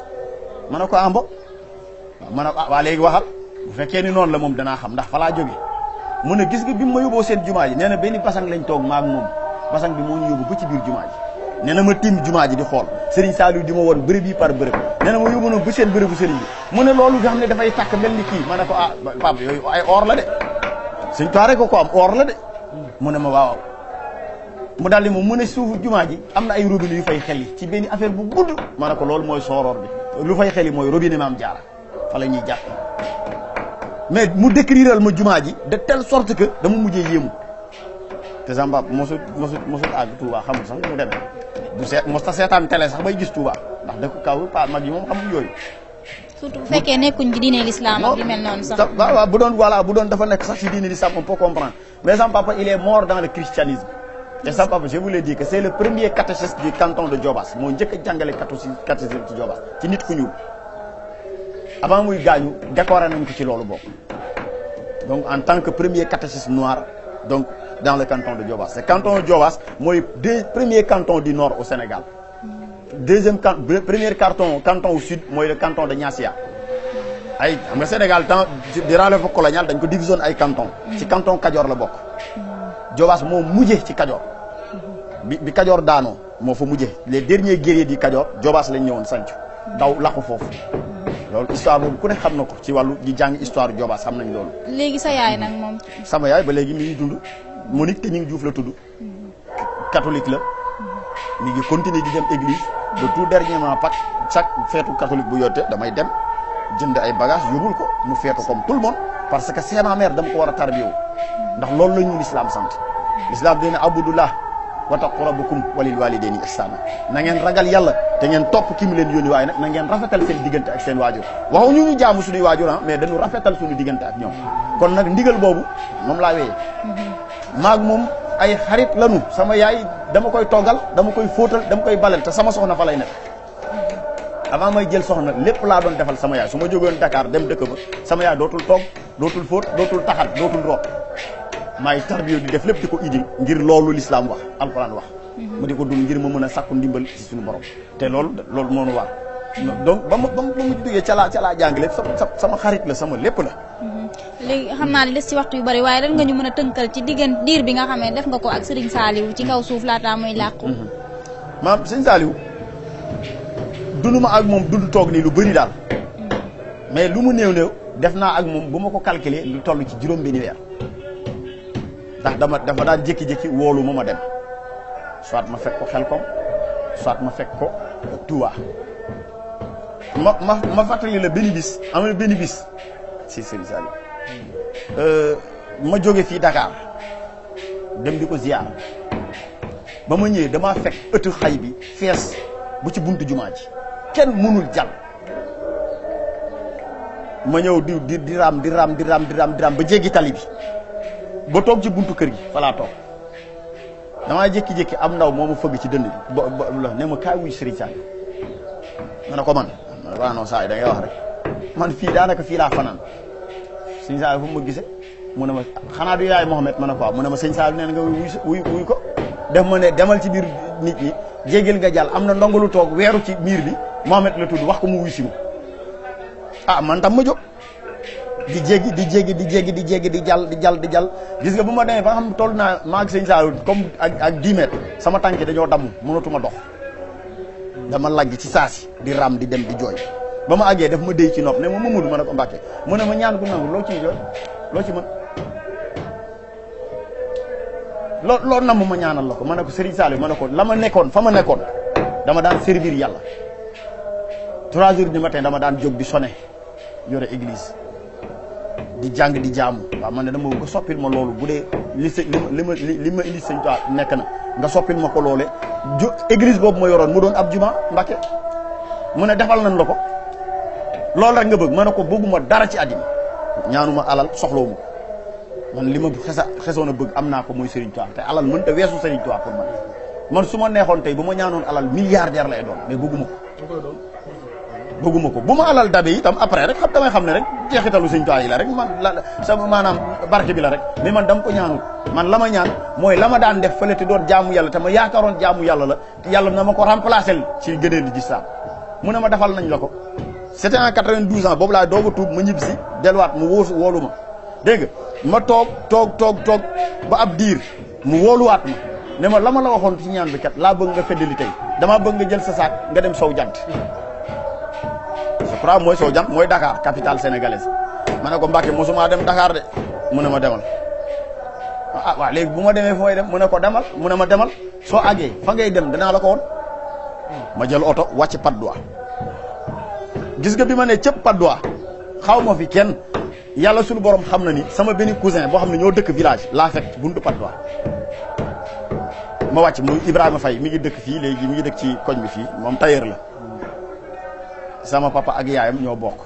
ma ne ko ambo waaw ma ne waa léegi waxal bu fekkee ni noonu la moom danaa xam ndax fa laa jóge mu ne gis nga bi ma yóbboo seen jumaa ji nee na benn basang lañ toog maag moom basang bi moo ñu yóbbu ba ci biir jumaa ji nee na ma tiim jumaa ji di xool Serigne Saliou di ma woon bërëb yi par bërëb nee na ma yóbbu na ba seen bërëbu Serigne bi mu ne loolu nga xam ne dafay tàkk mel ni kii ma ne ko ah papa yooyu ay or la de Sëñ Tuubaa rek ko am or la de mu ne ma waaw mu daal di moom mu ne suufu jumaa ji am na ay robinet yu fay xel yi ci benn affaire bu gudd ma ne ko loolu mooy sooroor bi lu fay xel yi mooy robinet Maam Jaara fa la ñuy jàpp mais mu décriral ma jumaa ji de telle sorte que dama mujjee yéemu te sama papa mosut àgg Touba xamul sax mu demee du seet mos ta seetaan télé sax bay gis Touba ndax dëkk kaw pa mag yi moom xamul yooyu. surtout bu fekkee nekkuñ ci diine l'islam ak yu mel noonu sax. waaw bu doon dafa nekk sax ci diine l'islam on peut comprendre mais sama papa il est mort dans le christianisme. te sama papa je vous l'ai dit que c'est le premier catéchiste du canton de Diobass moo njëkk a jàngale catéchisme ci Diobass ci nit ku ñuul avant muy gaañu décoré nañ ko ci loolu bokk donc en tant que premier catéchiste noir donc dans le canton de Diobass le canton de Diobass mooy premier canton du nord au Sénégal premier canton au sud mooy le canton de Niassia ay xam nga Sénégal temps durant l'époque coloniale dañ ko division ay canton ci canton Kajoor la bokk Diobass moo mujjee ci Kajoor bi Kajoor daanoo moo fa mujjee les derniers guerriers du Kajoor Diobass lañ ñëwoon sanc daw laqu foofu loolu histoire boobu ku ne xam na ko ci wàllu di jàng histoire Diobass xam nañ loolu. léegi sa yaay nag moom. sama yaay ba léegi mi ngi dund Monique te ñu ngi Juuf la tudd. catholique la. mi ngi continuer di dem église. de tout dernièrement Pâques chaque feetu catholique bu yotte damay dem jënd ay bagages yóbbul ko mu feetu comme tout le monde parce que c'est ma mère dama ko war a tarbiyewu ndax loolu la ñu l'islam sant. l'islam dina abudullah wa taqu rabbakum walil walidayni ihsana na ngeen ragal yàlla te ngeen topp ki mu leen yónni waaye nag na ngeen rafetal seen diggante ak seen waajur waxu ñu jaamu suñuy waajur mais dañu rafetal suñu diggante ak ñoom kon nag ndigal boobu moom laa wéyee maag moom ay xarit lanu sama yaay dama koy toggal dama koy fóotal dama koy balal te sama soxna fa lay nekk avant may jël soxna lépp laa doon defal sama yaay su ma jógoon Dakar dem dëkk ba sama yaay dootul toog dootul fóot dootul taxat dootul root maay tarbiyo di def lépp di ko indi ngir loolu l'islam wax alquran wax ma di ko dund ngir ma mën a sakku ndimbal ci suñu borom te loolu moo nu war donc ba mu duggee ca laa jàng lépp sama xarit la sama lépp la léegi xam naa ne des ci waxtu yu bari waaye lan nga ñu mën a tënkal ci diir bi nga xam ne def nga ko ak Serigne Saliou ci kaw suuf laataa muy làqu maam Serigne Saliou dund ma ak moom dund toog nii lu bëri daal mais lu mu néew def naa ak moom bu ma ko calculer lu toll ci juróom-benni weer ndax dafa daan jékki-jékki woolu ma dem soit ma fekk ko Xelkom soit ma fekk ko Touba ma fàttali la benn bis am na benn bis si Serigne Saliou ma jóge fii Dakar dem di ko ziar ba ma ñëwee damaa fekk ëttu xay bi fees bu ci buntu jumaa ji kenn mënul jàll ma ñëw di raam ba jéggi tali bi ba toog ci buntu kër gi fa laa toog damaa jékki-jékki am ndaw moo ma fëgg ci dënd bi ne ma kaay wuy Serigne Saliou ma ne ko man waaw non saa yi da ngay wax rek man fii daanaka fii laa fanaan Serigne Saliou fu ma gisee mu ne ma xanaa du yaay Mohamed ma ne ko waaw mu ne ma Serigne Saliou nee na nga wuy ko def ma ne demal ci biir nit ñi jégal nga jàll am na ndongalu toog weeru ci miir bi Mohamed la tudd wax ko mu wuy si ma ah man tam ma jóg di jéggi di jàll gis nga bu ma demee ba nga xam toll naa maa ngi Serigne Saliou comme ak 10 mètres sama tànk dañoo damm mënatuma dox dama lagg ci saasi di ram di dem di jooy ba ma àggee daf ma déy ci nopp ne ma Mamadou ma ne ko Mbàkke mu ne ma ñaan gu nangu loo ciy jooy loo ci mën loo namm ma ñaanal la ko ma ne ko Serigne Saliou ma ne ko la ma nekkoon fa ma nekkoon dama daan servir yàlla 3 heures du matin dama daan jóg di sonné yore église di jàng di jaamu waaw man ne dama ko soppil ma loolu bu dee li ma indi Sëñ Tuubaa nekk na nga soppil ma ko loole église boobu ma yoroon mu doon ab juma Mbàkke mu ne defal nañ la ko loolu rek nga bëgg ma ne ko bëgguma dara ci àddina ñaanuma alal soxlawuma man li ma xesoon a bëgg am naa ko mooy Serigne Touba te alal mënta weesu Serigne Touba pour man su ma neexoon tey bu ma ñaanoon alal milliardaire lay doon mais bëgguma ko bëgguma ko bu ma alal dabe itam après rek xam damay xam ne rek jeexitalu sëñ Tuubaa yi la rek man la sama maanaam barke bi la rek mais man dama ko ñaanul man la ma ñaan mooy la ma daan def fële te doon jaamu yàlla te ma yaakaaroon jaamu yàlla la te yàlla na ma ko remplacer ci gëneel di gis saa mu ne ma defal nañ la ko c'était en 92 ans boobu laa doog a tuub ma ñibbi si delluwaat mu woolu ma dégg nga ma toog ba ab diir mu wooluwaat ma ne ma la ma la waxoon ci ñaan bi kat laa bëgg nga feddali tey damaa bëgg nga jël sa saak nga dem sow jant je crois mooy sow jant mooy Dakar capitale sénégalaise ma ne ko Mbacke mosuma dem Dakar de mu ne ma demal ah waaw léegi bu ma demee fu may dem mu ne ko demal mu ne ma demal soo àggee fa ngay dem danaa la ko woon ma jël oto wàcc Patte d'Oie gis nga bi ma ne cëpp Patte d'Oie xaw ma fi kenn yàlla suñu borom xam na ni sama benn cousin boo xam ne ñoo dëkk village laa fekk buntu Patte d'Oie ma wàcc muy Ibrahima Faye mi ngi dëkk fii léegi mi ngi dëkk ci koñ bi fii moom tailleur la sama papa ak yaayam ñoo bokk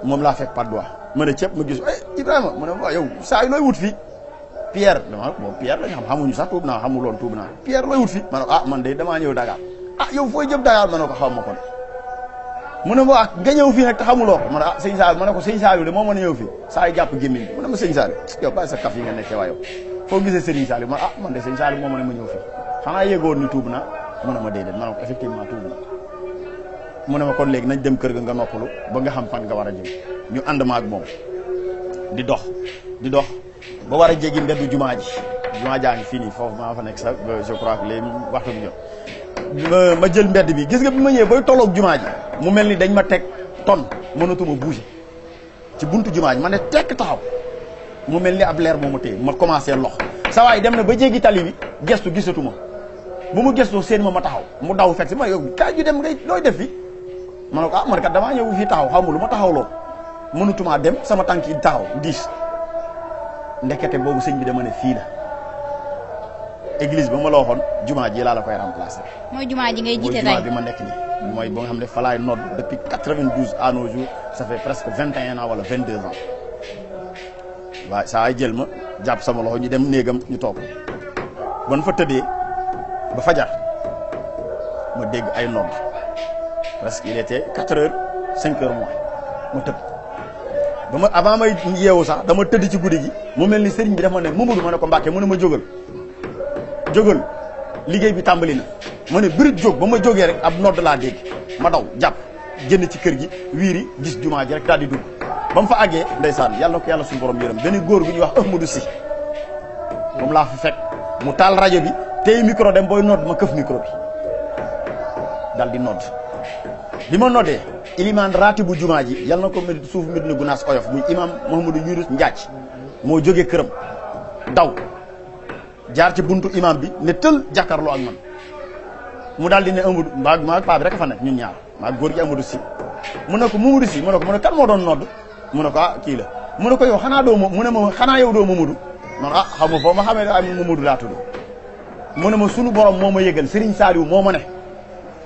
moom laa fekk Patte d'Oie ma ne cëpp ma gis Ibrahima mu ne waaw yow saa yi looy wut fii Pierre dama bon Pierre la ñu xam xamuñu sax tuub naa xamuloon tuub naa Pierre looy wut fii ma ne ah man de damaa ñëw Dakar ah yow fooy jëm Dakar ma ne ko xaw ma ko mu ne ma wax nga ñëw fii nag te xamuloo ko ma ne ah sëñ Saliou ma ne ko sëñ Saliou de moo mën a ñëw fii saa yi jàpp gémmiñ bi mu ne ma sëñ Saliou yow bàyyi sa kaf yi nga nekkee waa yow foo gisee Serigne Saliou man ah man de sëñ Saliou moo mën a ma ñëw fii xanaa yëgoon ni tuub naa mu ne ma déedéet ma ne ko effectivement tuub na mu ne ma kon léegi nañ dem kër ga nga noppalu ba nga xam fan nga war a jëm ñu ànd ma ak moom di dox ba war a jéggi mbeddu jumaa jaa ngi fii nii foofu maa fa nekk sax je crois que léegi waxtu bi jot ma jël mbedd bi gis nga bi ma ñëwee bay tolloog jumaa ji mu mel ni dañ ma teg ton mënatuma bouger ci buntu jumaa ji ma ne tekk taxaw mu mel ni ab leer moo ma téye ma commencé lox sa waay dem na ba jéggi tali bi gestu gisatuma bu mu gestoo seen ma taxaw mu daw fekk si ma yow kaay ju dem ngay looy def fi ma ne ko ah man kat damaa ñëw fii taxaw xaw ma lu ma taxaw loo mënatumaa dem sama tànk yi taxaw diis ndekete boobu sëñ bi dama ne fii la église ba ma la waxoon jumaa ji laa la koy remplacer. mooy jumaa ji ngay jiite tey mooy jumaa bi ma nekk nii. mooy ba nga xam ne fa laay nodd depuis 92 à nos jours ça fait presque 21 ans wala 22 ans waaw saa ay jël ma jàpp sama loxo ñu dem néegam ñu toog ban fa tëddee ba fajar ma dégg ay nodd presque il était 4 heures 5 heures moins ma tëdd ba ma avant may yeewu sax dama tëdd ci guddi gi mu mel ni sëriñ bi dafa ne Mamadou ma ne ko Mbàkke mu ne ma jógal liggéey bi tàmbali na ma ne birit jóg ba ma jógee rek ab nodd laa dégg ma daw jàpp génn ci kër gi wiiri gis jumaa ji rek daal di dugg ba mu fa àggee ndeysaan yàlla na ko yàlla suñu borom yërëm benn góor gu ñuy wax Ahmadou Si moom laa fa fekk mu taal rajo bi tey micro dem booy nodd ma këf micro bi dal di nodd bi ma noddee ilimaan raati bu jumaa ji yàlla na ko mel suuf Medina Gunaas oyof muy imam Mouhamadou Yunus Ndiac moo jógee këram daw jaar ci buntu imam bi ne tël jàkkaarloo ak man mu daal di ne Amadou maa paa bi rek a fa nekk ñun ñaar maa góor gi Amadou Si mu ne ko Mamadou Si mu ne ko mu ne kan moo doon nodd mu ne ko ah kii la mu ne ko yow xanaa doo mu ne ma xanaa yow doo Mamadou man ah xam nga foofu ma xamee ne ay Mamadou laa tudd mu ne ma sunu borom moo ma yëgal Serigne Saliou moo ma ne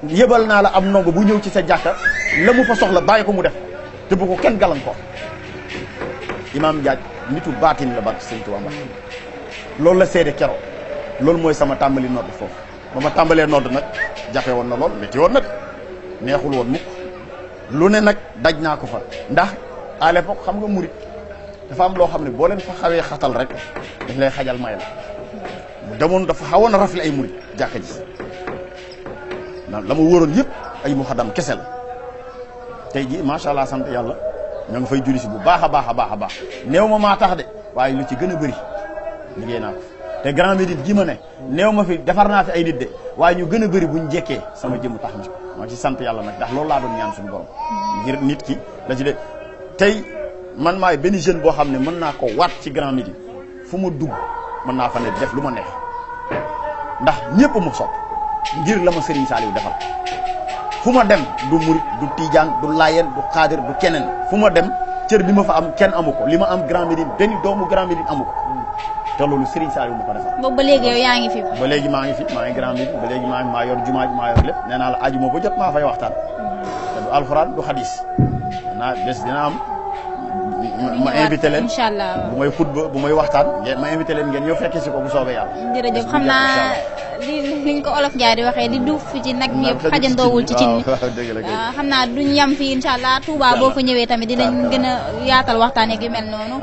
yëbal naa la am ndongo bu ñëw ci sa jàkka la mu fa soxla bàyyi ko mu def te bu ko kenn gàllankoor imam Ndiaye nitu baatin la barke Serigne Touba Mbacké loolu la seede keroog loolu mooy sama tàmbali nodd foofu ba ma tàmbalee nodd nag jafe woon na lool métti woon nag neexul woon mukk lu ne nag daj naa ko fa ndax à l'époque xam nga murit dafa am loo xam ne boo leen fa xawee xatal rek dañ lay xajal may la mu demoon dafa xawoon a rafle ay murit jàkka ji la ma wóoroon yëpp ay muxadam kese la tey ji macha allah sant yàlla ñoo ngi fay julli si bu baax a baax a baax a baax néew ma maa tax de waaye lu ci gën a bëri liggéey naa ko te Grand Médine gi ma ne néew ma fi defar naa fi ay nit de waaye ñu gën a bëri buñ jekkee sama jëmm tax na maa ci sant yàlla nag ndax loolu laa doon ñaan suñu borom ngir nit ki la ci de tey man maay benn jeune boo xam ne mën naa ko waat ci Grand Médine fu ma dugg mën naa fa ne def lu ma neex ndax ñëpp mu sopp ngir la ma Serigne Saliou defal fu ma dem du murit du tijaan du laayeen du xaadir du keneen fu ma dem cër bi ma fa am kenn amu ko li ma am Grand Médine benn doomu Grand Médine amu ko te loolu Serigne Saliou ma ko defal. boobu ba léegi yow yaa ngi fi. ba léegi maa ngi fi maa ngi Grand Médine ba léegi maa yor jumaa maa yor lépp nee naa la ajuma ba jot maa fay waxtaan te du alxuraan du xadis naa bés dina am ma invité leen incha allah bu may xutba bu may waxtaan ngeen ma invité leen ngeen ñëw fekkee si ko bu soobee yàlla. jërëjëf xam naa liñ ko olof Njaay di waxee di duuf fi ci nag mi yëpp xajandoowul ci cin mi waaw xam naa duñ yam fii incha allah Touba boo fa ñëwee tamit dinañ gën a yaatal waxtaan ak yu mel noonu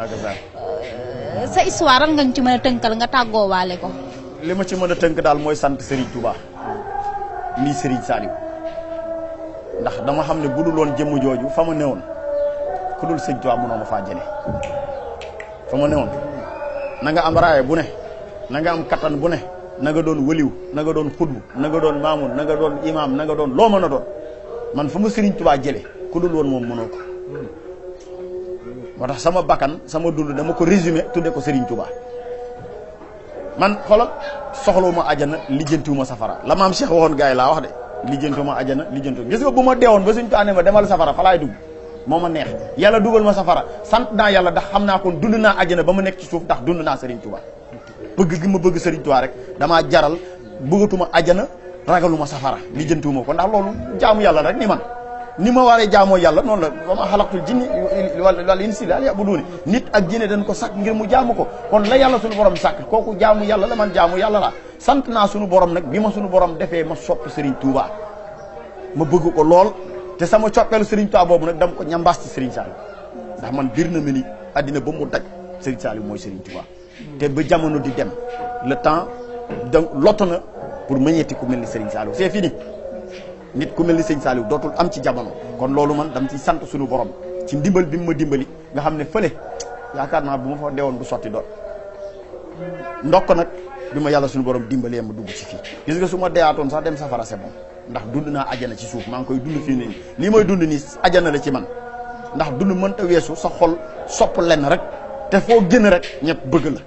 sa histoire lan nga ci mën a tënkal nga tàggoo waale ko. li ma ci mën a tënk daal mooy sant Serigne Touba lii Serigne Saliou ndax dama xam ne bu dul woon jëmm jooju fa ma newoon ku dul Serigne Touba mënoo ma faa jëlee fa ma newoon na nga am raaye bu ne na nga am kattan bu ne na nga doon wëliw na nga doon xudbu na nga doon maamun na nga doon imaam na nga doon loo mën a doon man fa ma Serigne Touba jëlee ku dul woon moom mënoo ko. moo tax sama bakkan sama dund dama ko résumé tudde ko Serigne Touba man xoolal soxlawuma ajana lijjantiwuma safara la maam Cheikh waxoon gars yi laa wax de lijjantiwuma ajana lijjantiwuma gis nga bu ma deewoon ba suñu taane ma demal safara fa laay dugg moo ma neex yàlla dugal ma safara sant naa yàlla ndax xam naa kon dund naa ajana ba ma nekk ci suuf ndax dund naa Serigne Touba bëgg gi ma bëgg Serigne Touba rek damaa jaral bëggatuma ajana ragaluma safara lijjantiwuma ko ndax loolu jaamu yàlla rek ni ma waree jaamoo yàlla noonu la wa ma xalaqtul jinni wal insa illa liya'budun nit ak jinne dañ ko sàkk ngir mu jaamu ko kon la yàlla suñu borom sàkk kooku jaamu yàlla la man jaamu yàlla la sant naa suñu borom nag bi ma suñu borom defee ma sopp Serigne Touba ma bëgg ko lool te sama coppeelu Serigne Touba boobu nag dama ko ñambaas ci Serigne Saliou ndax man bir na ma ni àddina ba mu daj Serigne Saliou mooy Serigne Touba te ba jamono di dem le temps donc lott na pour meññeeti ku mel ni Serigne Saliou c'est fini nit ku mel ni sëñ Saliou dootul am ci jamono kon loolu man dama ciy sant suñu borom ci ndimbal bi mu ma dimbali nga xam ne fële yaakaar naa bu ma fa deewoon du sotti doon ndokk nag bi ma yàlla suñu borom dimbalee ma dugg ci fii gis nga su ma deeyaatoon sax dem safara c'est bon ndax dund naa ajana ci suuf maa ngi koy dund fii nii lii may dund nii ajana la ci man ndax dund mënta weesu sa xol sopp lenn rek te foo génn rek ñëpp bëgg la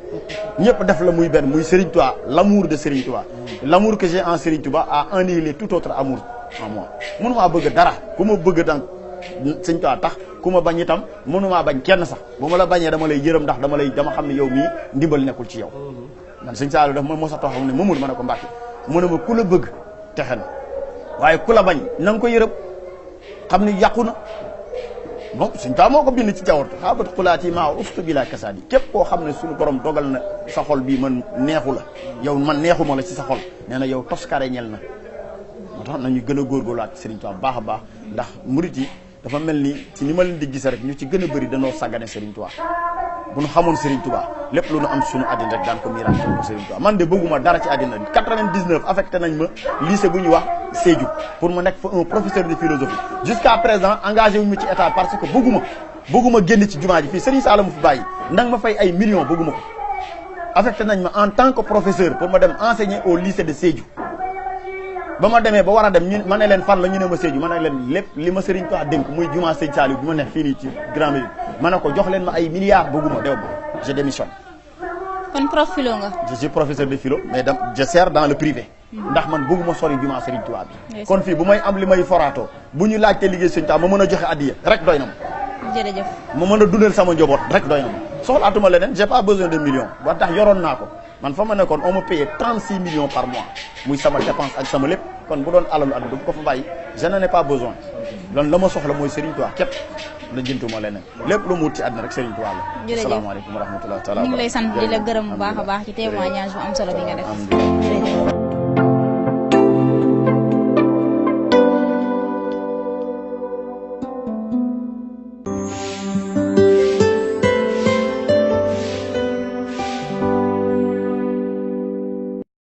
ñëpp def la muy benn muy Serigne Touba l'amour de Serigne Touba l'amour que j'ai en Serigne Touba a annihilé tout autre amour en moi mënumaa bëgg dara ku ma bëgg dang Serigne Touba tax ku ma bañ itam mënumaa bañ kenn sax bu ma la bañee dama lay yërëm ndax dama xam ne yow mii ndimbal nekkul ci yow man Serigne Saliou daf ma mos a taxaw ne Mamadou ma ne ko Mbàkke mu ne ma ku la bëgg texe na waaye ku la bañ na nga ko yërëm xam ni yàqu na bon Serigne Touba moo ko bind ci jawartu xaabat xulaat yi maa uftu bi laa kasaat yi képp koo xam ne suñu borom dogal na sa xol bii man neexu la yow man neexuma la ci sa xol nee na yow toskare ñel na moo tax nañu gën a góorgóorluwaat Serigne Touba baax a baax ndax murit yi dafa mel ni ci ni ma leen di gis rek ñu ci gën a bëri danoo sàggane Serigne Touba bu ñu xamoon Serigne Touba lépp lu nu am suñu àddina rek daan ko miiraan ko Serigne Touba man de bëgguma dara ci àddina 99 affecté nañ ma lycée bu ñuy wax Sédhiou pour ma nekk fa un professeur de philosophie jusqu'à présent engagé wuñu ma ci état parce que bëgguma génn ci jumaa ji fii Serigne Sall mu fi bàyyi ndang ma fay ay millions bëgguma ko affecté nañ ma en tant que professeur pour ma dem enseigner au lycée de Sédhiou ba ma demee ba war a dem ñu ma ne leen fan la ñu ne ma Sédhiou ma ne leen lépp li ma Serigne Touba dénk muy jumaa Serigne Saliou bi ma nekk fii nii ci Grand Médine ma ne ko jox leen ma ay milliards bëgguma dew ba je démissionne. kon prof philo nga. je suis professeur de philo mais je sers dans le privé. ndax man bëgguma sori jumaa Serigne Touba bi. kon fii bu may am li may foraatoo bu ñu laajte liggéey Serigne Touba ma mën a joxe addiya rek doy na ma. jërëjëf. ma mën a dundal sama njaboot rek doy na ma soxlaatuma leneen j'ai pas besoin de millions ba tax yoroon naa ko man fa ma nekkoon on me payait 36 millions par mois muy sama dépense ak sama lépp kon bu doon alalu àdduna bu ko fa bàyyi je n'en ai pas besoin loolu la ma soxla mooy Serigne Touba képp la jëntuma leneen lépp lu mu wut ci àdduna rek Serigne Touba la. jërëjëf asalaamaaleykum wa rahmatulah. ñu ngi lay sant di la gërëm bu baax a baax ci témoignage bu am solo bi nga def.